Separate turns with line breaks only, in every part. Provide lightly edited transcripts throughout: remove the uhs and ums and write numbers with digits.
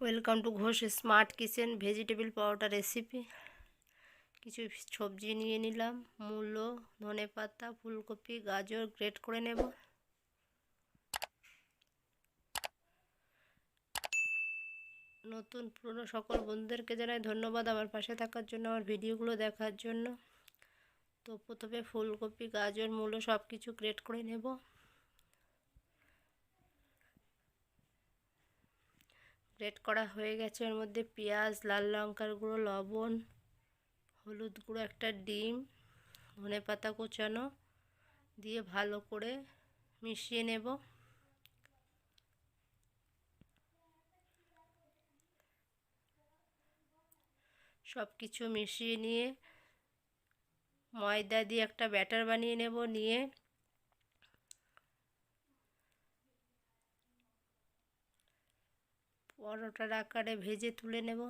Welcome to Ghosh smart kitchen vegetable powder recipe. কিছু সবজি নিয়ে নিলাম, মূলো, ধনেপাতা, ফুলকপি, গাজর গ্রেট করে নেব। নতুন পুরনো সকল বন্ধুদেরকে জানাই ধন্যবাদ আমার পাশে থাকার জন্য, আমার ভিডিওগুলো দেখার জন্য। তো প্রথমে ফুলকপি, গাজর, মূলো সব কিছু গ্রেট করে নেব। গ্রেট করা হয়ে গেছে। এর মধ্যে পেঁয়াজ, লাল লঙ্কার গুঁড়ো, লবণ, হলুদ গুঁড়ো, একটা ডিম, ধনেপাতা কুচানো দিয়ে ভালো করে মিশিয়ে নেব। সব কিছু মিশিয়ে নিয়ে ময়দা দিয়ে একটা ব্যাটার বানিয়ে নেব। নিয়ে পরোটার আকারে ভেজে তুলে নেব।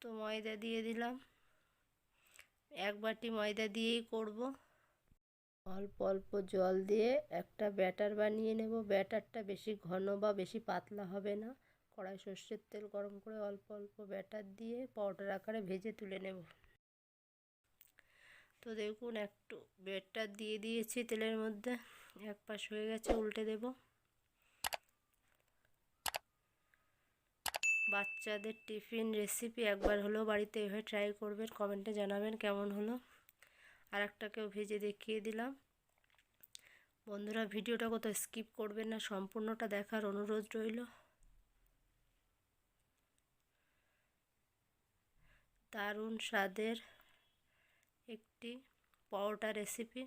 তো ময়দা দিয়ে দিলাম, এক বাটি ময়দা দিয়েই করব। অল্প অল্প জল দিয়ে একটা ব্যাটার বানিয়ে নেব। ব্যাটারটা বেশি ঘন বা বেশি পাতলা হবে না। কড়াই সর্ষের তেল গরম করে অল্প অল্প ব্যাটার দিয়ে পরোটার আকারে ভেজে তুলে নেব। তো দেখুন, একটু ব্যাটার দিয়ে দিয়েছি তেলের মধ্যে, এক পাশ হয়ে গেছে, উল্টে দেব। বাচ্চাদের টিফিন রেসিপি একবার হলেও বাড়িতে এভাবে ট্রাই করবেন, কমেন্টে জানাবেন কেমন হলো। আর একটাকেও ভেজে দেখিয়ে দিলাম। বন্ধুরা, ভিডিওটা কোথাও স্কিপ করবেন না, সম্পূর্ণটা দেখার অনুরোধ রইল। দারুণ স্বাদের একটি পরোটা রেসিপি।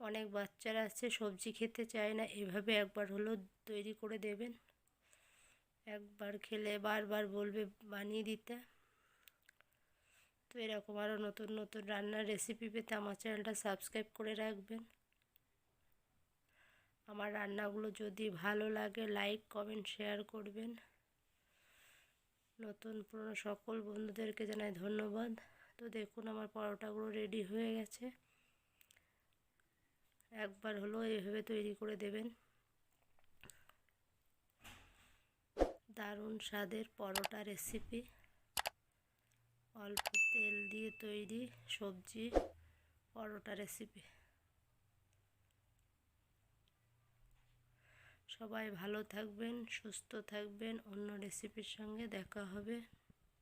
অনেক বাচ্চারা আছে সবজি খেতে চায় না, এভাবে একবার হলেও তৈরি করে দেবেন। একবার খেলে বারবার বলবে বানিয়ে দিতে। তো এরকম আরও নতুন নতুন রান্নার রেসিপি পেতে আমার চ্যানেলটা সাবস্ক্রাইব করে রাখবেন। আমার রান্নাগুলো যদি ভালো লাগে লাইক, কমেন্ট, শেয়ার করবেন। নতুন পুরনো সকল বন্ধুদেরকে জানাই ধন্যবাদ। তো দেখুন, আমার পরোটাগুলো রেডি হয়ে গেছে। একবার হলেও এভাবে তৈরি করে দেবেন। দারুণ স্বাদের পরোটা রেসিপি, অল্প তেল দিয়ে তৈরি সবজি পরোটা রেসিপি। সবাই ভালো থাকবেন, সুস্থ থাকবেন। অন্য রেসিপির সঙ্গে দেখা হবে।